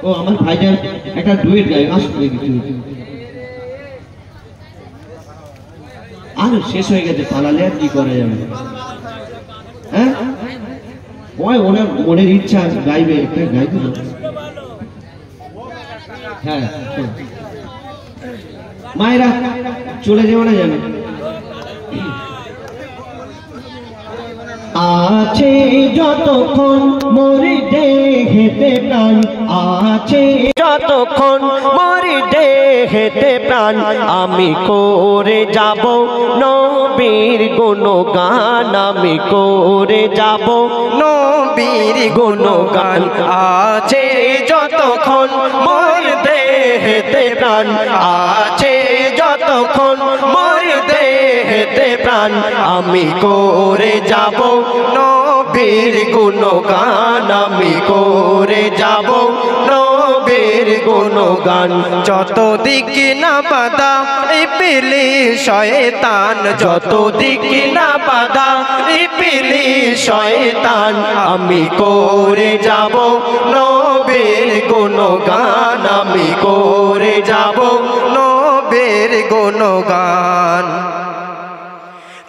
ও আমার ভাইজান একটা ডুয়েট গায়, আসতে দেখি আর শেষ হয়ে গেছে, পালালে আর কি করা যাবে। হ্যাঁ ওই ওনার মনের ইচ্ছা গাইবে, একটা গাইবে। হ্যাঁ মায়েরা চলে যাবে না জানো, আছে যতক্ষণ মরি দেহেতে প্রাণ, আছে যতক্ষণ মরি দেহেতে প্রাণ, আমি করে যাব নবীর গুণগান, আমি করে যাব নবীর গুণগান। আছে যতক্ষণ মর দেহেতে প্রাণ, আছে যতক্ষণ মর দেহেতে প্রাণ, আমি করে যাব নবীর গুণগান, আমি করে যাব নবীর গুণগান। যত দিক না বাধা ইবলিস শয়তান, যত দিক না বাধা ইবলিস শয়তান, আমি করে যাব নবীর গুণগান, আমি করে যাব নবীর গুণগান।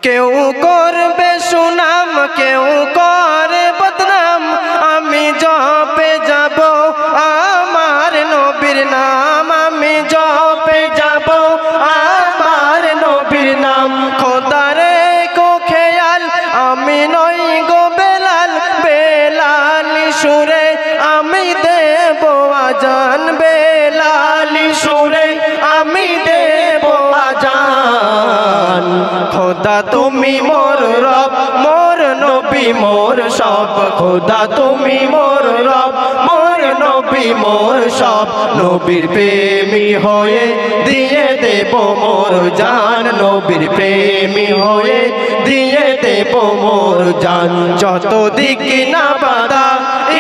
কেউ করবে সুনাম, কেউ করে বদনাম, আমি জপে যাব আমার নবীর নাম, আমি জপে যাব আমার নবীর নাম। খোদারে কো খেয়াল আমি নই গো বেলাল, বেলাল সুরে আমি দেব আজান, বেলাল সুরে আমি দেব আজান। খোদা তুমি মোর রব, মোর নবী মোর সব, খোদা তুমি মোর রব, মোর নবী মোর সব। নবীর প্রেমী হয়ে দিয়ে দেব মোর জান, নবীর প্রেমী হয়ে দিয়ে দেব মোর জান। যত দিক না বাধা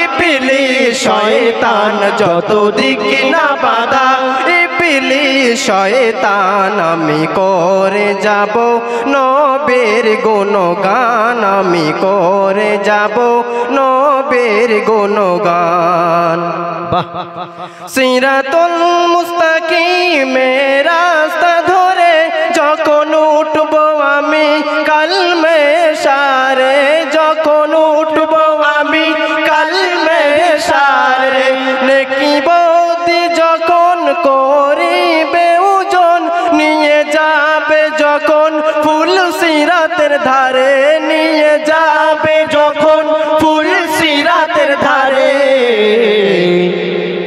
ইবলিস শয়তান, যত দিক না বাধা ইবলিস শয়তান, আমি করে যাব নবীর গুণগান, আমি করে যাব নবীর গুণগান। সিরাতুল মুস্তাকিমের রাস্তা ধরে যখন উঠব আমি কালমে সারে, যখন উঠব আমি কালমে সারে। নেকি বদি যখন করিবে ওজন, নিয়ে যাবে যখন ফুল সিরাতের ধারে, নিয়ে যাবে যখন ফুল সিরাতের ধারে।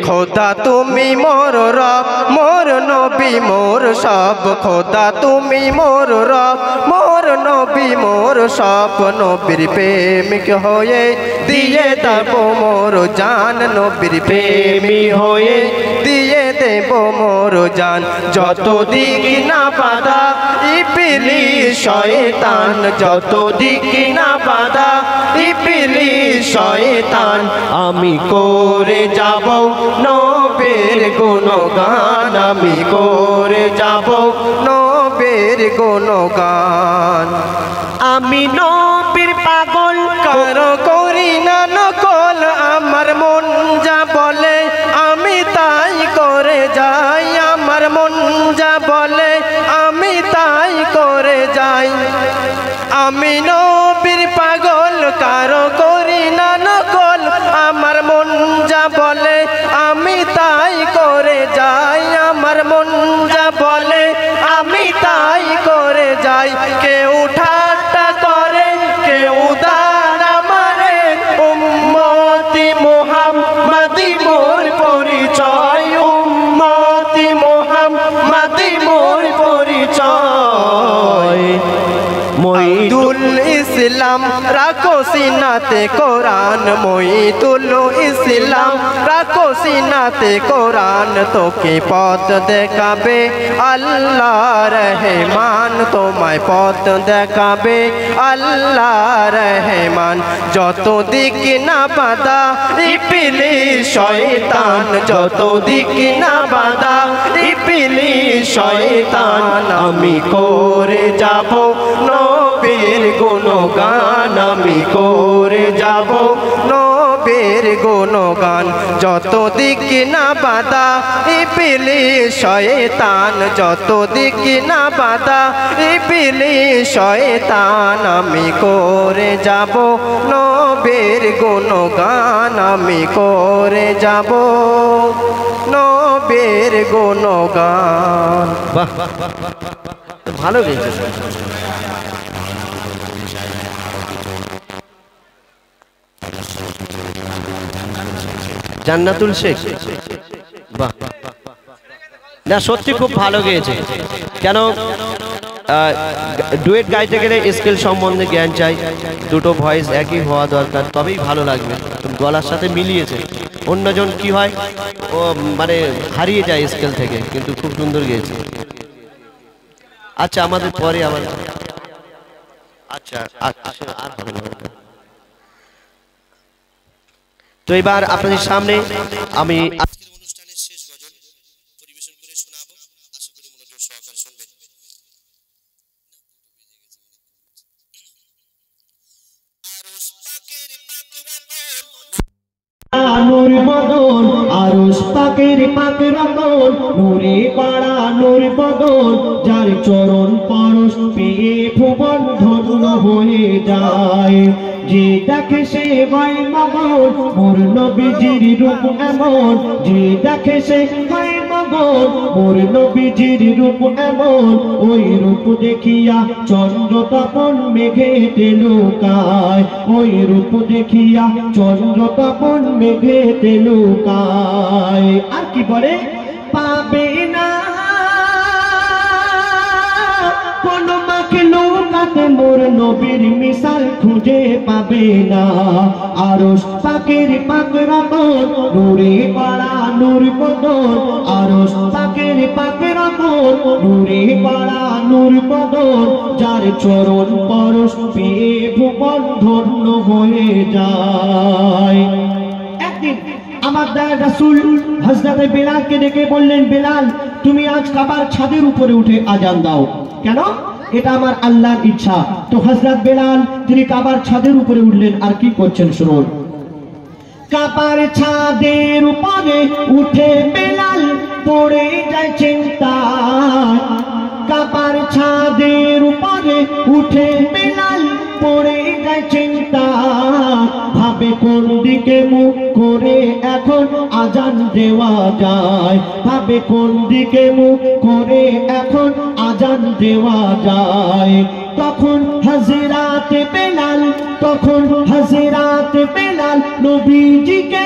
খোদা তুমি মোর রব, মোর নবী মোর সব, খোদা তুমি মোর রব, মোর নবী মোর সব। নবীর প্রেমিক হয়ে দিয়ে দেব মোর জান, নবীর প্রেমী হয়ে দিয়ে দেব মোর জান। যত দিক না বাধা ইবলিস শয়তান, যত দিক না বাধা ইবলিস শয়তান, আমি করে যাব নবীর গুণগান, আমি করে যাব নবীর গুণগান। আমি নবীর পাগল কারো করি না নকল, আমার মন যা বলে আমি তাই করে যাই, আমার মন যা বলে আমি তাই করে যাই। আমি নবীর পাগল কারো করি না নকল, আমার মন যা বলে আমি তাই করে যাই, আমার মন যা বলে আমি তাই করে যাই। কেউ ঠাট্টা করে কেউ দানা মারে, উম্মতি মুহাম্মাদি মোর পরিচয়, উম্মতি মুহাম্মাদি মোর পরিচয়। মঈদুল ইসলাম রাখো সিনাতে কোরআন, মঈদুল ইসলাম রাখো সিনাতে কোরআন। তোকে পথ দেখাবে আল্লাহ রহমান, তোমায় পথ দেখাবে আল্লাহ রহমান। যত দিক না বাধা ইবলিস শয়তান, যত দিক না বাধা ইবলিস শয়তান, আমি করে যাব নবীর গুণগান, আমি করে যাব নবীর গুণগান। গুণগান, যত দিক না বাধা ইবলিস শয়তান, যত দিক না বাধা ইবলিস শয়তান। আমি করে যাব নবীর গুণগান, আমি করে যাব নবীর গুণগান। বাহ, ভালো গেয়েছে। জান্নাতুল শেখ, বাহ, না সত্যি খুব ভালো গেয়েছে। কেন ডুয়েট গাইতে গেলে স্কেল সম্বন্ধে জ্ঞান চাই, দুটো ভয়েস একই হওয়া দরকার, তবেই ভালো লাগবে। গলার সাথে মিলিয়েছে, অন্যজন কি হয় ও মানে হারিয়ে যায় স্কেল থেকে, কিন্তু খুব সুন্দর গেয়েছে। আচ্ছা আমাদের পরে আবার, আচ্ছা আর হবে না। তো এবার আপনাদের সামনে আমি আজকের অনুষ্ঠানের শেষ গজল পরিবেশন করে শোনাবো, আশা করি মনোযোগ সহকারে শুনবেন। নূর বদন আরশ পাকের পাক রতন, নূরে পাড়া নূর বদন, যার চরণ পরশ পেয়ে ভুবন ধন্য হয়ে যায়। যে দেখে সে হয় মগন, মোর নবীজির রূপ এমন, যে দেখে সে হয় মগন, মোর নবীজির রূপ এমন। ওই রূপ দেখিয়া চন্দ্র তপন মেঘেতে লুকায়, ওই রূপ দেখিয়া চন্দ্র তপন মেঘেতে লুকায়। আর কি বলে, পাবে না কোন মাখলুকাতে মোর নবীর মিসাল খুঁজে পাবে না। আরশ পাকের পাক রতন, নূরে পাড়া নূর বদন, আরশ পাকের পাক রতন, নূরে পাড়া নূর বদন, যার চরণ পরশ পেয়ে ভুবন ধন্য হয়ে যায়। একদিন আমার দয়ার রাসূল হযরতে বেলালকে ডেকে বললেন, বেলাল তুমি আজ কাবার ছাদের উপরে উঠে আজান দাও। কেন? এটা আমার আল্লাহর ইচ্ছা। তো হযরত বেলাল তিনি কাবার ছাদের উপরে উঠলেন, আর কি করছেন শুনুন। কাবার ছাদের উপরে উঠে বেলাল পড়ে যায় চিন্তা, কাবার ছাদের উপরে উঠে বেলাল পড়ে যায় চিন্তা। ভাবে কোন দিকে মুখ করে এখন আজান দেওয়া যায়, ভাবে কোন দিকে মুখ করে এখন আজান দেওয়া যায়। তখন হাজিরাতে বেলাল, তখন হাজিরাতে বেলাল নবীজিকে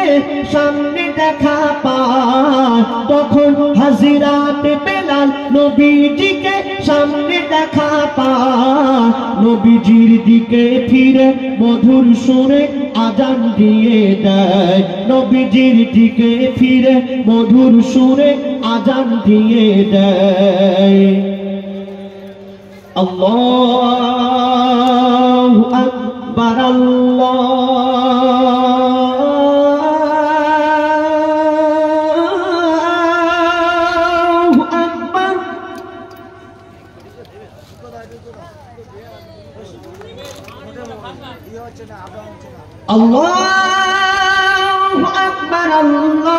সামনে দেখা পায়, তখন হাজিরাতে বেলাল নবীজিকে সামনে দেখা পায়। নবীজির দিকে ফিরে মধুর সুরে আজান দিয়ে দেয়, নবীজির দিকে ফিরে মধুর সুরে আজান দিয়ে দেয়। আল্লাহু আকবার, আল্লাহু আকবার। আল্লাহু আকবার, আল্লাহু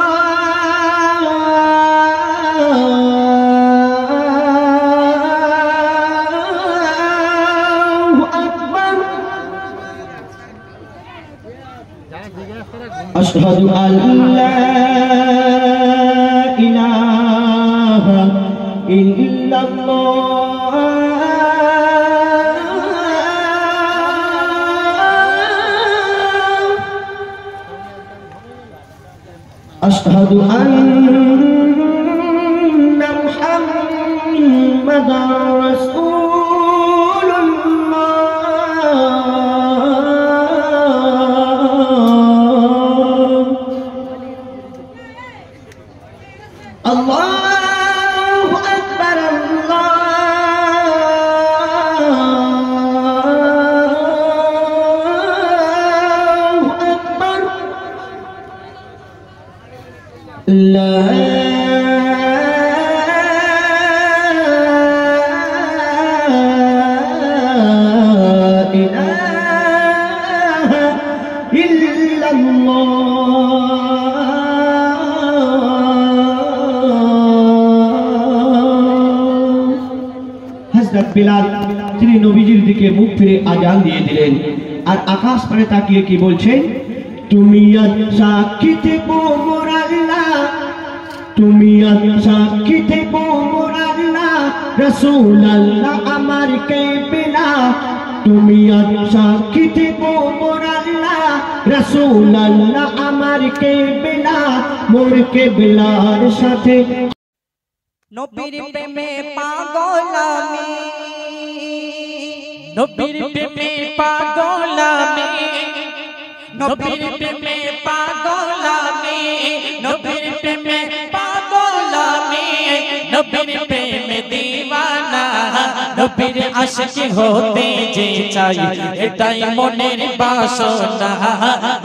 আকবার। আশহাদু আল্লা ইলাহা ইল্লাল্লাহ, أشهد أن محمدا رسول الله. الله أكبر، الله أكبر. لا إله إلا الله. বিলাল তিনি নবীজির দিকে মুখ ফিরে আজান দিয়ে দিলেন আর আকাশ পানে তাকিয়ে কি বলছেন তুমি আজ সাক্ষী থেকো মোর আল্লাহ তুমি আজ সাক্ষী থেকো মোর আল্লাহ রাসূল আল্লাহ আমার কেবলা তুমি আজ সাক্ষী থেকো মোর আল্লাহ রাসূল আল্লাহ আমার কেবলা মোর কেবলার সাথে নবীর প্রেমে পাগল আমি নবীর প্রেমে পাগল আমি নবীর প্রেমে পাগল আমি নবীর প্রেমে পাগল আমি নবীর প্রেমে দিওয়ানা নবীর আশিক হতে যে চাই এটাই মনের বাসনা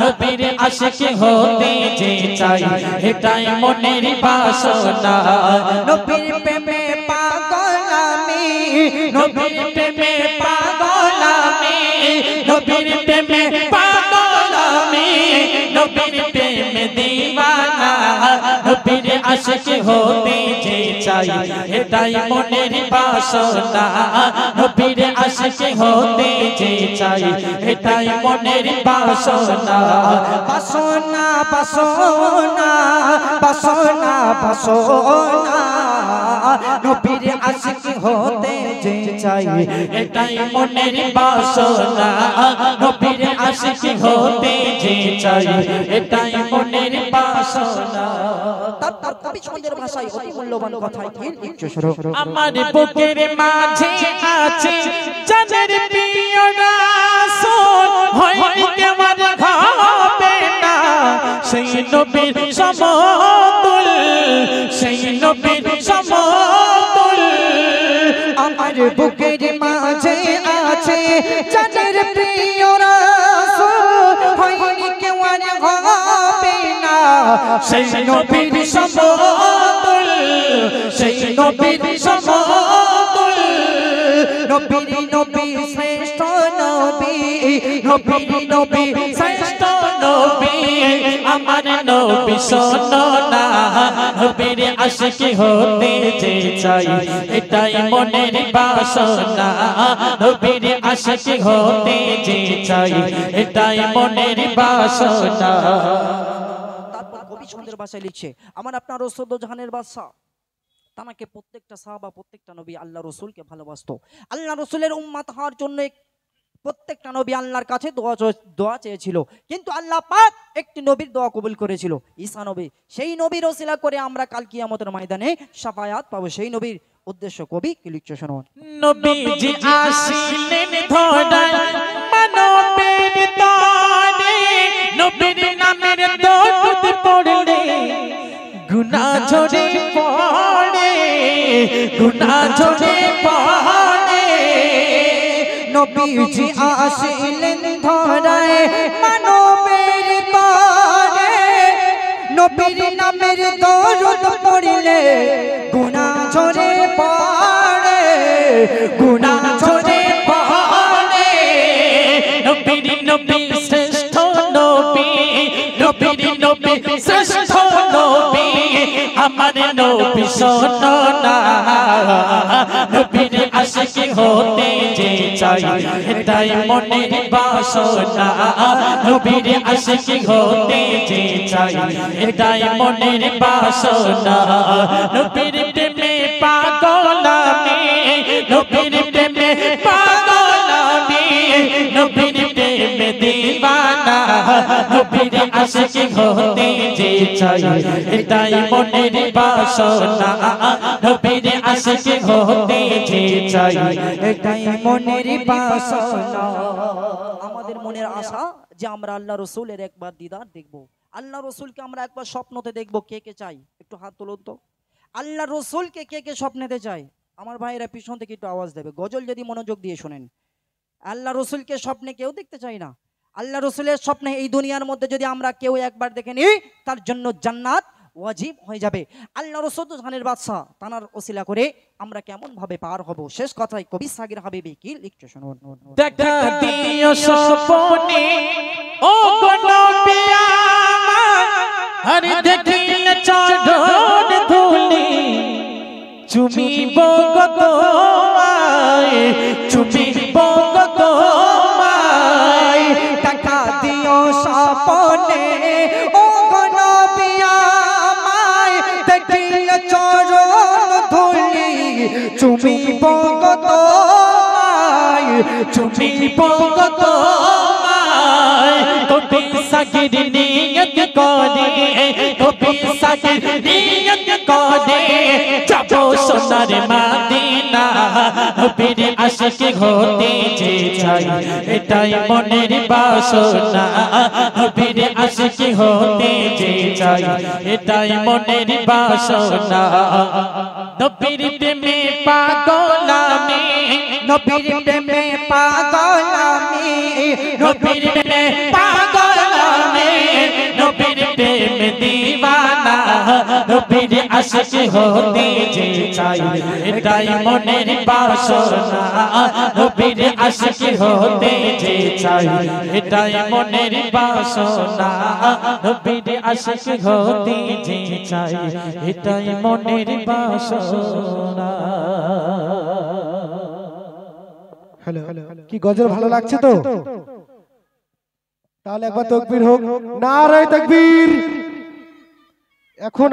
নবীর আশিক হতে যে চাই এটাই মনের বাসনা নবীর প্রেমে পাগল আমি নবীর প্রেমে পাগল আমি নবীর প্রেমে পাগল আমি নবীর প্রেমে দিওয়ানা নবীর আশিক হতে যে চাই এটাই মনের বাসনা নবীর আশিক হতে যে চাই এটাই মনের বাসনা বাসনা বাসনা বাসনা বাসনা নবীর আশিক হতে যে চাই এটাই মনের বাসনা নবীর আশিক হতে যে চাই এটাই মনের বাসনা তার কবি ছন্দের ভাষায় অতি মূল্যবান কথাই আমার বুকের মাঝে আছে জানের প্রিয় রাসূল হয়নি কেমন হবে না সেই নবীর সমতুল সেই নবীর সমতুল আমার বুকের মাঝে আছে জানের প্রিয় রাসূল হয়নি কেমন হবে না সেই নবীর সমতুল সেই নবীর সমতুল নবীর নবী শ্রেষ্ঠ নবী নবীর নবী শ্রেষ্ঠ নবী আমার নবী শোনো না নবীর আশিক হতে যে চাই এটাই মনের বাসনা নবীর আশিক হতে যে চাই এটাই মনের বাসনা তারপর কবি ছন্দের ভাষায় লিখছে আমার আপনার রাসূল জাহানের বাদশা তানাকে প্রত্যেকটা সাহাবা প্রত্যেকটা নবী আল্লাহ রাসূলকে ভালোবাসতো আল্লাহ রাসূলের উম্মত হওয়ার জন্য প্রত্যেকটা নবী আল্লাহর কাছে দোয়া চেয়েছিল কিন্তু আল্লাহ পাক একটি নবীর দোয়া কবুল করেছিল ঈসা নবী সেই নবীর ওসিলা করে আমরা কাল কিয়ামতের ময়দানে শাফায়াত পাবো সেই নবীর উদ্দেশ্য কবি কি লিখছে শুনুন নবীজি আসিলেন ধরায় মানবের তরে নবীর নামের দরুদ পড়লে গুনাহ ঝরে পড়ে গুনাহ ঝরে পড়ে নবীজি আসিলেন ধরায় মানবের তরে নবীর নামের দরুদ পড়লে গুনাহ ঝরে পড়ে গুনাহ ঝরে পড়ে নবীর নবী শ্রেষ্ঠ নবী নবীর নবী শ্রেষ্ঠ নবী আমার নবী শোনো না নবীর আশিক হতে যে চাই এটাই মনের বাসনা নবীর আশিক হতে যে চাই এটাই মনের বাসনা নবীর প্রেমে পাগল আমি নবীর প্রেমে পাগল আমি নবীর প্রেমে দিওয়ানা নবীর আশিক হতে যে চাই এটাই মনের বাসনা নবীর আশিক হতে যে চাই এটাই মনের বাসনা আমাদের মনের আশা যে আমরা আল্লাহ রাসূলের একবার দিদার দেখব আল্লাহ রাসূলকে আমরা একবার স্বপ্নতে দেখব কে কে চাই একটু হাত তুলুন তো আল্লাহ রাসূলকে কে কে স্বপ্নেতে চায় আমার ভাইরা পিছন থেকে একটু আওয়াজ দেবে গজল যদি মনোযোগ দিয়ে শুনেন আল্লাহ রাসূলকে স্বপ্নে কেউ দেখতে চায় না আল্লাহ রাসূলের স্বপ্নে এই দুনিয়ার মধ্যে যদি আমরা কেউ একবার দেখে নিই তার জন্য জান্নাত ওয়াজিব হয়ে যাবে আল্লাহ রাসূল জাহানের বাদশা তানার ওসিলা করে আমরা কেমন ভাবে পার হব শেষ কথাই কবি সাগির হাবিবি কি লিখছে শুনুন দেখা দিও স্বপ্নে ও গো নবী আমার আর দেখিলে চরণ ধুলি চুমিব গো তোমার চুমিব তোমায় দেখা দিও স্বপ্নে ও গো নবী আমায় দেখিলে চরণ ধুলি চুমিব তোমায় চুমিব তোমায় কবি সাকির নিয়ত করে কবি সাকির নিয়ত করে যাবো সোনার মদিনা নবীর আশিক হতে যে চাই এটাই মনের বাসনা নবীর আশিক হতে যে চাই এটাই মনের বাসনা নবীর প্রেমে পাগল আমি নবীর প্রেমে পাগল আমি নবীর প্রেমে পাগল আমি নবীর প্রেমে দিওয়ানা নবীর আশিক হতে যে চাই এটাই মনের বাসনা নবীর আশিক হতে যে চাই এটাই মনের বাসনা নবীর আশিক হতে যে চাই এটাই মনের বাসনা। হ্যালো, কি গজল ভালো লাগছে তো? তাহলে একবার তাকবীর হোক, নারায়ে তাকবীর। এখন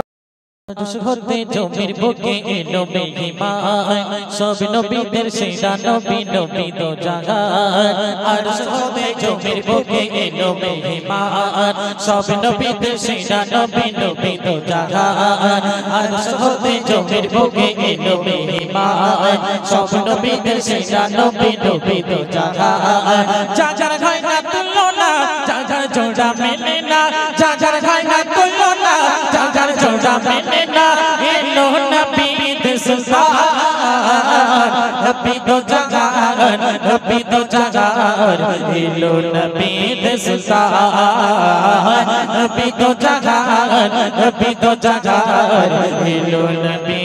হতে জমির বুকে এলো মেহমান সব নবীদের সেরা নবী নবী দো জাহান আর হতে জমির বুকে এলো মেহমান সব নবীদের সেরা নবী নবী দো জাহান আর হতে জমির বুকে এলো মেহমান সব নবীদের সেরা নবী নবী দো জাহান যার খায় না তুলনা যার জোড়া মেলে না যার খায় না তুলনা যার জোড়া মেলে না এলো নবী সুলতান নবী দো জাহান নবী দো জাহান এলো নবী সুলতান নবী দো জাহান নবী দো জাহান এলো নবী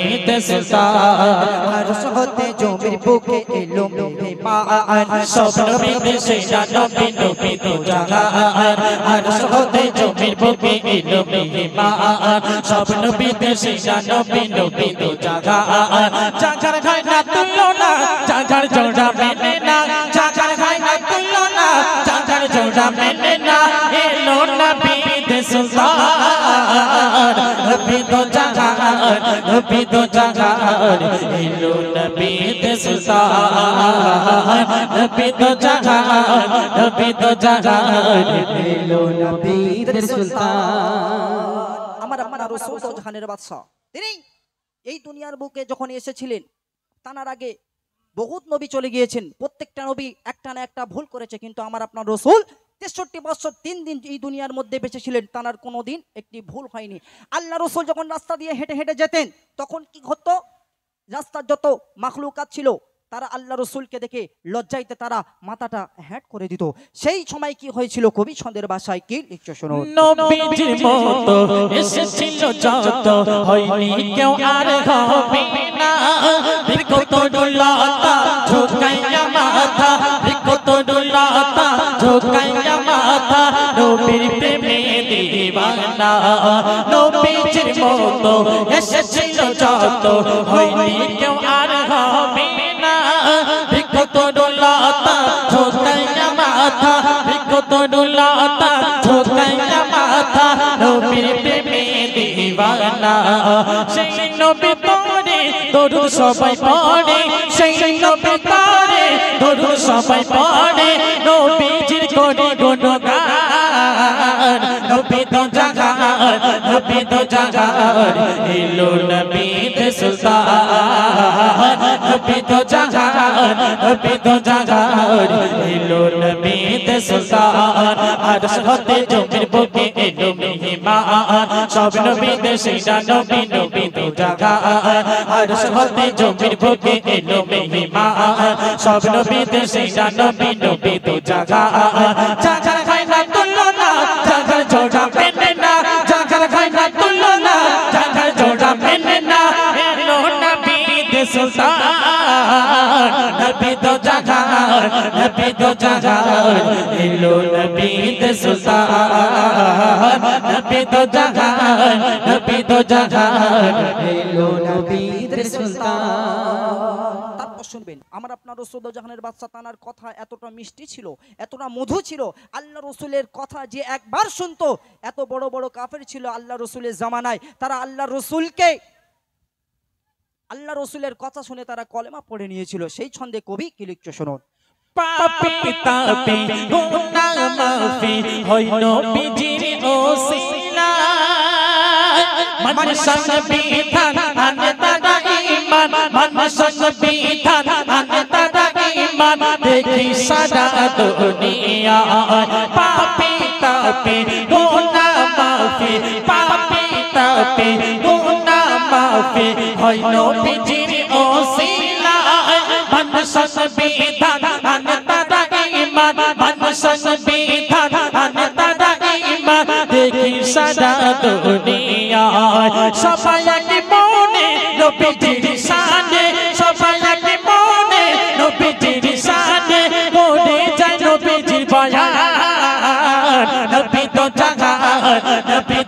সুলতান আর হতে জমির বুকে এলো মেহমান সব নবীদের সেরা নবী নবী দো জাহান আর হতে জমির বুকে এলো মেহমান সব নবীদের সেরা নবী নবী দো জাহান যার খায় না তুলনা যার জোড়া মেলে না যার খায় না তুলনা যার জোড়া মেলে না এলো নবী সুলতান নবী দো জাহান নবী দো জাহান এলো নবী সুলতান নবী দো জাহান নবী দো জাহান এলো নবী সুলতান। আমার রাসূল তো জাহানের বাদশা তিনি এই দুনিয়ার বুকে যখন এসেছিলেন তার আগে বহুত নবী চলে গিয়েছেন প্রত্যেকটা নবী একটা না একটা ভুল করেছে কিন্তু আমার আপনার রাসূল ৬৩ বছর ৩ দিন এই দুনিয়ার মধ্যে বেঁচে ছিলেন তার কোনোদিন একটি ভুল হয়নি। আল্লাহ রাসূল যখন রাস্তা দিয়ে হেঁটে হেঁটে যেতেন তখন কি হতো রাস্তার যত মাখলুকাত ছিল তারা আল্লাহ রাসূলকে দেখে লজ্জাইতে তারা মাথাটা হ্যাট করে দিত। সেই সময় কি হয়েছিল কবি ছন্দের ভাষায় কি লিখছে শুনুন। নবীজির মতো এসেছিল যত হয়নি কেউ আর হবে না বিকত ডুলাতা ঝুঁকাইয়া মাথা বিকত ডুলাতা ঝুঁকাইয়া মাথা নবীর প্রেমে দিওয়ানা নবীজির মতো এসেছিল যত হয়নি কেউ আর হবে না বিকত ডুলাতা ঝুঁকাইয়া মাথা বিকত ডুলাতা ঝুঁকাইয়া মাথা নবীর প্রেমে দিওয়ানা সেই নবী পড়ে দরুদ সবাই পড়ে সেই নবী পড়ে দরুদ সবাই পড়ে নবীজির করে গুণগান নবী দো জাহান নবী দো জাহান এলো নবী সুলতান নবী দো জাহান নবী দো জাহান এলো নবী সুলতান আরশ হতে জমির বুকে এলো মেহমান সব নবীদের সেরা নবী নবী দো জাহান আরশ হতে জমির বুকে এলো মেহমান সব নবীদের সেরা নবী নবী দো জাহান যার খায় না তুলনা যার জোড়া মেলে না যার খায় না তুলনা যার জোড়া মেলে না এলো নবী সুলতান নবী দো জাহান নবী দো জাহান এলো নবী সুলতান নবী দো জাহান নবী দো জাহান এলো নবী সুলতান। শুনবেন, আমার আপনার রসুল জাহানের বাদশা তানার কথা এতটা মিষ্টি ছিল, এতটা মধু ছিল, আল্লাহ রসুলের কথা যে একবার শুনতো, এত বড় বড় কাফের ছিল আল্লাহ রসুলের জামানায়, তারা আল্লাহ রসুলের কথা শুনে তারা কলেমা পড়ে নিয়েছিল। সেই ছন্দে কবি কি লিখছে শুনুন। পাপি তাপি গুনাহ মাফি হয় নবীজির ওসিলা মান সংবিধান আনে তারা ঈমান মান সংবিধান আনে তারা ঈমান দেখি সারা দুনিয়া পাপি তাপি গুনাহ মাফি পাপি তাপি গুনাহ মাফি হয় নবীজির ওসিলা মান সংবিধান আনে তারা ঈমান মান সংবিধান আনে তারা ঈমান দেখি সারা দুনিয়া সবাই কি মনে নবীজির শানে সবাই কি মনে নবীজির শানে করে যায় নবীজির বয়ান নবী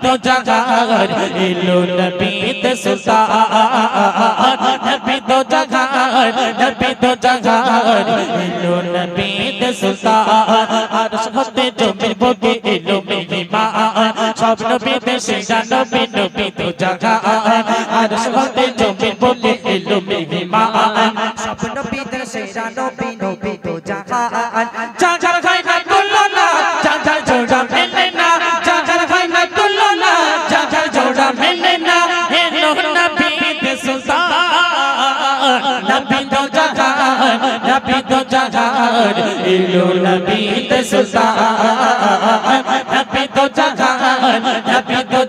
তো জাগার এলো নবী তে সুলতান নবী তো জাগার এলো নবী তে সুলতান আরশ হতে জমির বুকে এলো মেহমান সব নবীতে সেরা নবী তো জাগার আরশ হতে জমির বুকে এলো মেহমান সব নবীদের সেরা নবী তো জাহান জাগার খাই না তুলনা জাগার জোড়া মেলে না জাগার খাই না তুলনা জাগার জোড়া মেলে না এলো নবী তে সুলতান নবী তো জাগার এলো নবী তে সুলতান নবী তো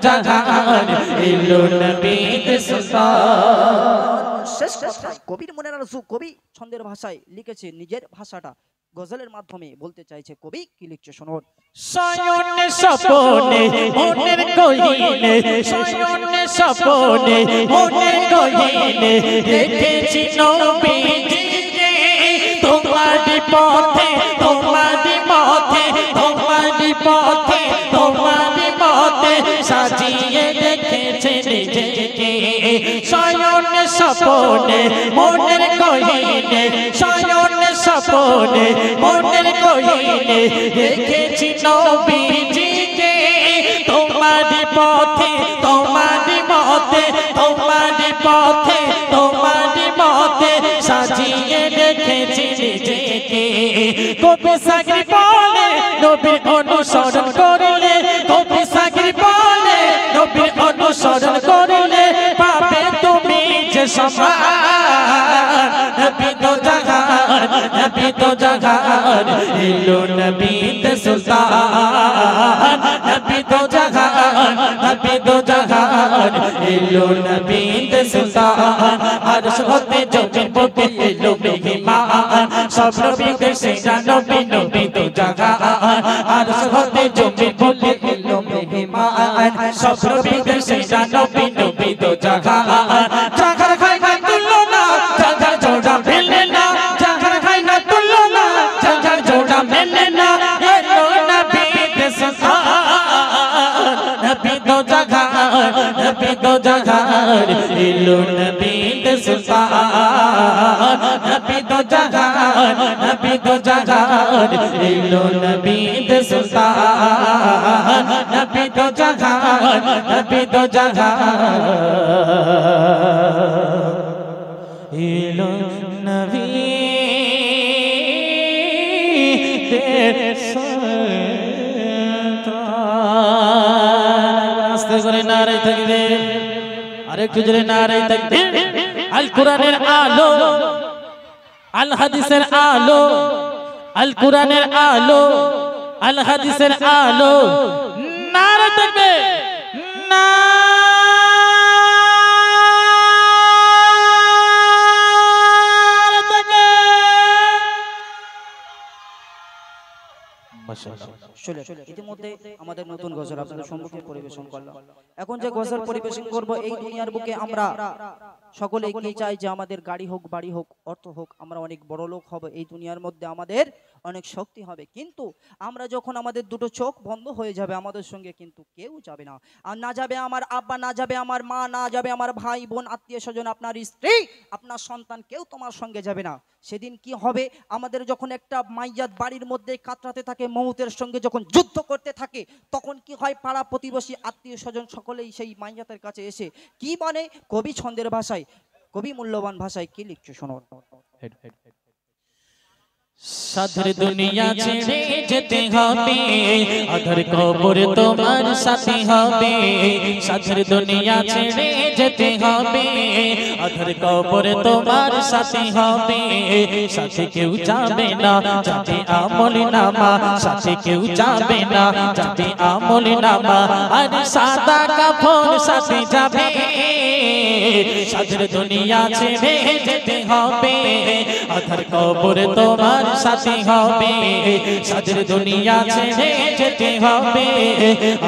জাগার এলো নবী তে সুলতান। শেষ কথায় কবির মনের আরজু কবি ছন্দের ভাষায় লিখেছে, নিজের ভাষাটা গজলের মাধ্যমে বলতে চাইছে। কবি কি লিখছে শুনুন। শয়নে স্বপনে মনের কহিলে শয়নে স্বপনে মনের কহিলে দেখেছি নবীজিকে তোমারি পথে তোমারি পথে তোমারি পথে তোমারি পথে সাজিয়ে দেখেছে নিজেকে শয়নে স্বপনে মনের কহিলে শয়নে স্বপনে মনের কহিলে দেখেছি নবীজিকে তোমারি পথে তোমারি পথে তোমারি পথে তোমারি পথে সাজিয়ে দেখেছি নিজেকে কবি সাগরি বলে নবীর অনুসরণ করলে কবি সাগরি বলে নবীর অনুসরণ করলে পাবে তুমি যে সমান নবী তো জাগার এলো নবী তে সুলতান নবী তো জাগার এলো নবী তে সুলতান আরশ হতে জমিন বুকে এলো মেহমান সব নবীদের সেরা নবী তো জাগার আরশ হতে জমিন বুকে এলো মেহমান সব নবীদের সেরা নবী তো জাগার জাগার খায় না তুলনা জাগার জোড়া মেলে না জাগার খায় না তুলনা জাগার জোড়া মেলে না এলো নবী তে সুলতান নবী তো জাগার এলো নবী তে সুলতান নবী তো জাগার এলো নবী তে সুলতান নবী তো জাগার এলো নবী তে সুলতান। আস্তে করে নারে তাকবীর, আরেকটু জোরে নারে তাকবীর। আল কোরআনের আলো, আল হাদিসের আলো, আল কোরআনের আলো, আল হাদিসের আলো, নারে তাকবীর, নারে তাকবীর। ইতিমধ্যে আমাদের নতুন গজল আপনাদের সম্মুখে পরিবেশন করলাম। এখন যে গজল পরিবেশন করব, এই দুনিয়ার বুকে আমরা সকলেই কি চাই যে আমাদের গাড়ি হোক, বাড়ি হোক, অর্থ হোক, আমরা অনেক বড় লোক হব, এই দুনিয়ার মধ্যে আমাদের অনেক শক্তি হবে। কিন্তু আমরা যখন আমাদের দুটো চোখ বন্ধ হয়ে যাবে, আমাদের সঙ্গে কিন্তু কেউ যাবে না। আর না যাবে আমার আব্বা, না যাবে আমার মা, না যাবে আমার ভাই বোন, আত্মীয় স্বজন, আপনার স্ত্রী, আপনার সন্তান, কেউ তোমার সঙ্গে যাবে না। সেদিন কি হবে? আমাদের যখন একটা মাইয়াত বাড়ির মধ্যে কাতরাতে থাকে, মৌতের সঙ্গে যখন যুদ্ধ করতে থাকে, তখন কি হয়? পাড়া প্রতিবেশী, আত্মীয় স্বজন সকলেই সেই মাইয়াতের কাছে এসে কি বলে? কবি ছন্দের ভাষায়, কবি মূল্যবান ভাষায় কি লিখছে শোনো। সাধের দুনিয়া ছেড়ে যেতে হবে, আধার কবর তোমার সাথে হবে। সাধের দুনিয়া ছেড়ে যেতে হবে, আধার কবর তোমার সাথে হবে। সাথে কেউ যাবে না, যাবে আমল নামা। সাথে কেউ যাবে না, যাবে আমল নামা। আর সাদা কাফন সাথে যাবে। সাধের দুনিয়া ছেড়ে যেতে হবে, আধার কবর তোমার সাথে হবে। সাধের দুনিয়া ছেড়ে যেতে হবে,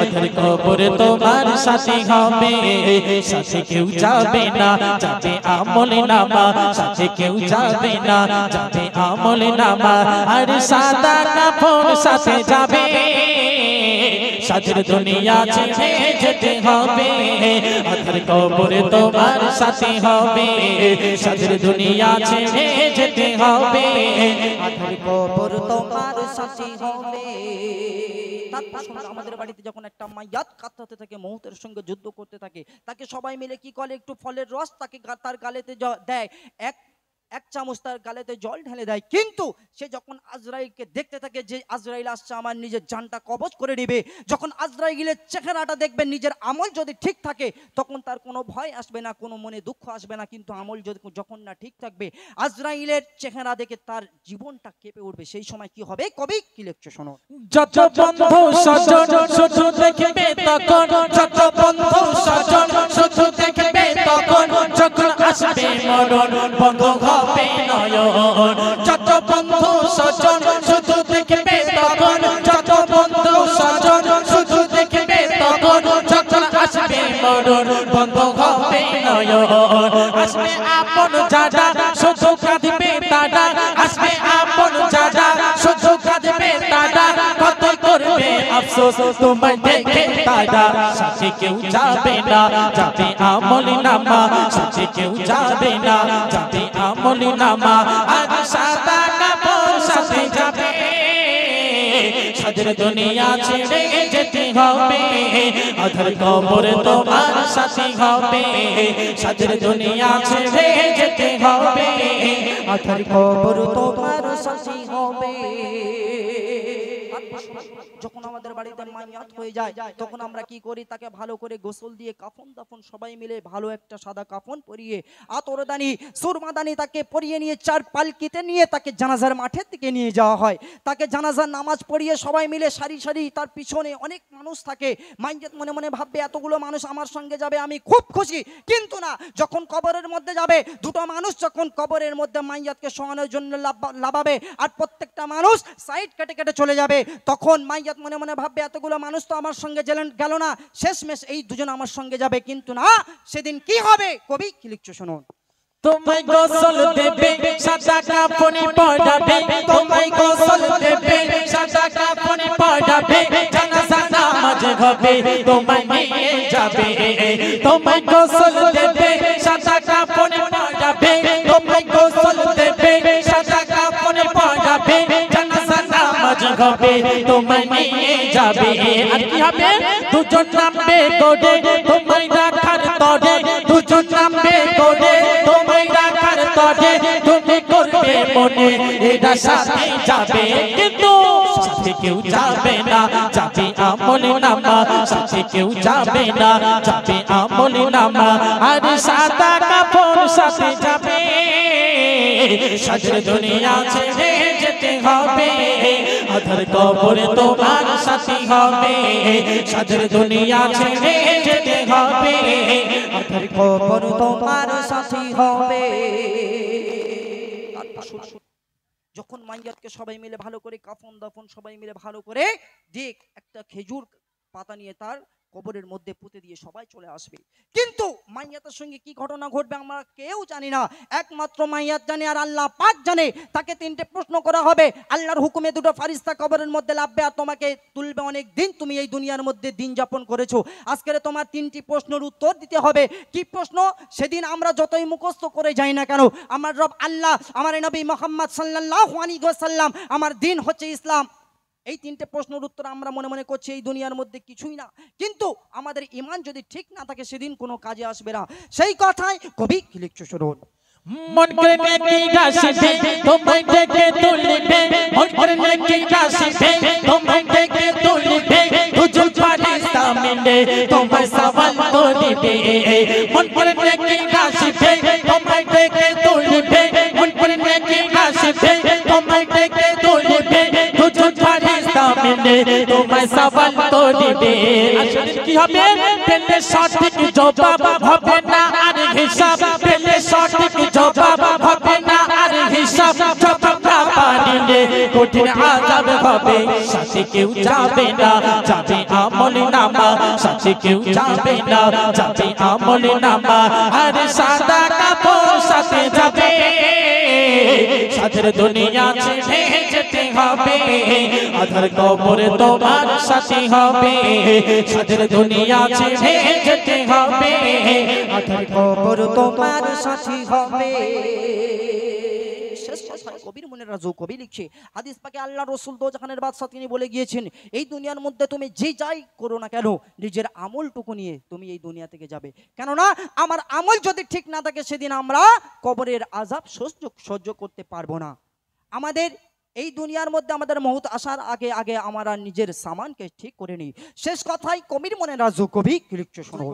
আধার কবর তোমার সাথে হবে। সাথে কেউ যাবে না, যাবে আমল নামা। সাথে কেউ যাবে না, যাবে আমল নামা। আর সাদা কাফন সাথে যাবে। সাধের দুনিয়া ছেড়ে যেতে হবে, আধার কবর তোমার সাথে হবে। সাধের দুনিয়া ছেড়ে যেতে হবে, আধার কবর তোমার সাথে হবে। আমাদের বাড়িতে যখন একটা মাইয়াত কাতরাতে থাকে, মৌতের সঙ্গে যুদ্ধ করতে থাকে, তাকে সবাই মিলে কি করে? একটু ফলের রস তাকে তার গালেতে দেয়, এক চামচ তার গালেতে জল ঢেলে দেয়। কিন্তু সে যখন আজরাইলকে দেখতে থাকে যে আজরাইল আসছে আমার নিজের জানটা কবজ করে নেবে, যখন আজরাইলের চেহারাটা দেখবে, নিজের আমল যদি ঠিক থাকে, তখন তার কোনো ভয় আসবে না, কোনো মনে দুঃখ আসবে না। কিন্তু আমল যখন না ঠিক থাকবে, আজরাইলের চেহারা দেখে তার জীবনটা কেঁপে উঠবে। সেই সময় কি হবে? কবি কি লিখছে শোনো। যত বন্ধু স্বজন শুধু দেখবে তখন, যত বন্ধু স্বজন শুধু দেখবে তখন, যখন আসবে মরণ বন্ধ হবে নয়ন। যত বন্ধু স্বজন শুধু দেখবে তখন, যত বন্ধু স্বজন শুধু দেখবে তখন, যখন আসবে মরণ বন্ধ হবে নয়ন। আসবে আপন যারা শুধু কাঁদবে তারা, আসবে আপন যারা শুধু কাঁদবে তারা, কত করবে আফসোস তোমায় দেখে তারা। সাথে কেউ যাবে না, যাবে আমল নামা। সাথে কেউ যাবে না, যাবে আমল নামা। আর সাদা কাপড় সাথে যাবে। সাধের দুনিয়া ছেড়ে যেতে হবে, আধার কবর তোমার সাথে হবে। সাধের দুনিয়া ছেড়ে যেতে হবে, আধার কবর তোমার সাথে হবে। যখন আমাদের বাড়িতে মাইয়াত হয়ে যায়, তখন আমরা কি করি? তাকে ভালো করে গোসল দিয়ে, কাফন দাফন সবাই মিলে ভালো একটা সাদা কাফন পরিয়ে, আতরদানি সুরমাদানি তাকে পরিয়ে নিয়ে, চার পালকিতে নিয়ে তাকে জানাজার মাঠের দিকে নিয়ে যাওয়া হয়। তাকে জানাজার নামাজ পড়িয়ে সবাই মিলে সারি সারি, তার পিছনে অনেক মানুষ থাকে। মাইয়াত মনে মনে ভাববে এতগুলো মানুষ আমার সঙ্গে যাবে, আমি খুব খুশি। কিন্তু না, যখন কবরের মধ্যে যাবে, দুটো মানুষ যখন কবরের মধ্যে মাইয়াতকে শোয়ানোর জন্য লাভাবে, আর প্রত্যেকটা মানুষ সাইড কেটে কেটে চলে যাবে, তখন মাইয়াত মনে মনে ভাববে এতগুলো মানুষ তো আমার সঙ্গে গেল না, শেষমেশ এই দুজন আমার সঙ্গে যাবে। কিন্তু না, সেদিন কি হবে? কবি কি লিখছে শুনুন। তোমায় গোসল দেবে, সাদা কাফনে পড়াবে। তোমায় গোসল দেবে, সাদা কাফনে পড়াবে। জানাজা নামাজ হবে, তোমায় নিয়ে যাবে। তোমায় গোসল দেবে, সাদা কাফনে পড়াবে। তোমায় গোসল দেবে, সাদা কাফনে পড়াবে। জানাজা নামাজ হবে, তোমায় নিয়ে যাবে। আর কি হবে? দুজন নামবে গোডে, তোমায় রাখার তরে। দুজন নামবে গোডে, তোমায় রাখার তরে। তুমি করবে মনে এরা সাথে যাবে, কিন্তু সাথে কেউ যাবে না, যাবে আমল নামা। সাথে কেউ যাবে না, যাবে আমল নামা। আর সাদা কাপড় সাথে যাবে। সাজের দুনিয়া ছেড়ে যেতে হবে, আধার কবর তোমার সাথে হবে। সাজের দুনিয়া ছেড়ে যেতে হবে, আধার কবর তোমার সাথে হবে। যখন মাইয়াতকে সবাই মিলে ভালো করে কাফন দাফন সবাই মিলে ভালো করে দিক, একটা খেজুর পাতা নিয়ে তার কবরের মধ্যে পুঁতে দিয়ে সবাই চলে আসবে। কিন্তু মাইয়াতের সঙ্গে কি ঘটনা ঘটবে আমরা কেউ জানি না, একমাত্র মাইয়াত জানে আর আল্লাহ পাক জানে। তাকে 3টে প্রশ্ন করা হবে, আল্লাহর হুকুমে 2টো ফারিস্তা কবরের মধ্যে লাভবে আর তোমাকে তুলবে। অনেক দিন তুমি এই দুনিয়ার মধ্যে দিন যাপন করেছো, আজকে তোমার 3টি প্রশ্নের উত্তর দিতে হবে। কি প্রশ্ন? সেদিন আমরা যতই মুখস্থ করে যাই না কেন, আমার রব আল্লাহ, আমার নবী মুহাম্মদ সাল্লাল্লাহু আলাইহি ওয়াসাল্লাম, আমার দিন হচ্ছে ইসলাম, এই 3টে প্রশ্নের উত্তর আমরা মনে মনে করছি এই দুনিয়ার মধ্যে কিছুই না। কিন্তু আমাদের ঈমান যদি ঠিক না থাকে সেদিন কোনো কাজে আসবে না। সেই কথাই কবি কি লিখছে শুনুন। मन करने की राशि तो मैं देखे तुलबे, मन करने की राशि तो मैं देखे तुलबे, तुझे फारिस्ता मिले तो मैं सवाल तो निभे। मन करने की राशि तो मैं देखे तुलबे, मन करने की राशि तो मैं देखे तुलबे, तुझे फारिस्ता मिले तो मैं सवाल तो निभे। की হবে পেলে সঠিক জবাব হবে না আর হিসাব, পেলে সঠিক জবাব হবে না আর হিসাব, জবাব না পারিলে কঠিন আযাব হবে, সাথে কেউ যাবে না, যাবে আমল নামা, সাথে কেউ যাবে না, যাবে আমল নামা, আর সাদা কাপড় সাথে যাবে, সাথের দুনিয়া ছেড়ে যেতে হবে, আধার কবর তোমার সাথে হবে, সাথের দুনিয়া ছেড়ে যেতে হবে, আধার কবর তোমার সাথী হবে। কবির মনে রাজু কবি লিখছে, হাদিস পাকে আল্লাহ রসুল দোজাখানের বাদশা তিনি বলে গিয়েছেন, এই দুনিয়ার মধ্যে তুমি যে যাই করো না কেন নিজের আমলটুকু নিয়ে তুমি এই দুনিয়া থেকে যাবে। কেননা আমার আমল যদি ঠিক না থাকে সেদিন আমরা কবরের আযাব সহ্য করতে পারবো না। আমাদের এই দুনিয়ার মধ্যে আমাদের মউত আসার আগে আগে আমরা নিজের সামানকে ঠিক করে নিই। শেষ কথাই কবির মনে রাজু কবি কি লিখছে শোনো।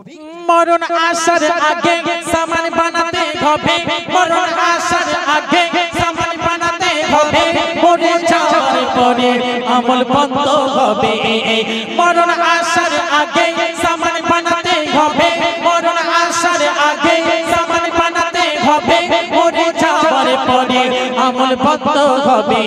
মরণ আসার আগে সামান বানাতে হবে, মরণ আসার আগে সামান বানাতে হবে, মরে যাওয়ার পরে আমল বন্ধ হবে, মরণ আসার আগে সামান বানাতে হবে, মরণ আসার আগে সামান বানাতে হবে, মরে যাওয়ার পরে আমল বন্ধ হবে।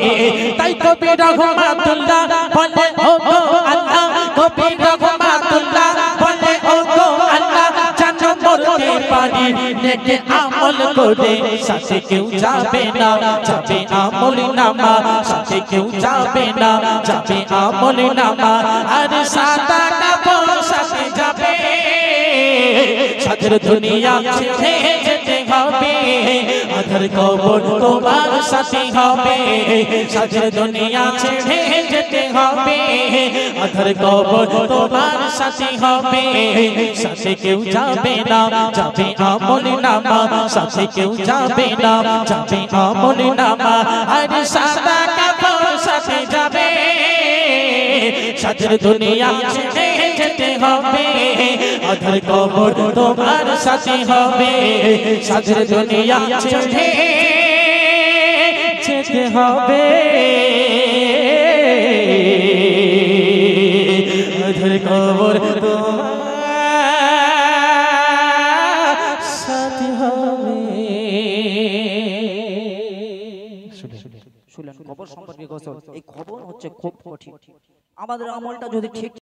তাই কবি রহমাতুল্লাহ বলে ও গো আল্লাহ, কবি রহমাতুল্লাহ বলে ও গো আল্লাহ, জানো মরতে পারি নেকে আমল করে, সাথে কেউ যাবে না, যাবে আমল নামা, সাথে কেউ যাবে না, যাবে আমল নামা, আর সাদা কাপড় সাথে যাবে, সাথের দুনিয়া ছেড়ে যেতে হবে, আধার কবর তোমার সাথে হবে, সাথের দুনিয়া ছেড়ে যেতে হবে, আধার কবর তোমার সাথে হবে, সাথে কেউ যাবে না, যাবে আমল নামা, সাথে কেউ যাবে না, যাবে আমল নামা, আর সাদা কাপড় সাথে যাবে, সাথের দুনিয়া ছেড়ে যেতে হবে, আধার কবর তোমার সাথে হবে, সাথের দুনিয়া ছেড়ে যেতে হবে, আধার কবর তোমার সাথে হবে। শুনলেন খবর সম্পর্কে গোসল, এই খবর হচ্ছে খুব কঠিন। আমাদের আমলটা যদি ঠিক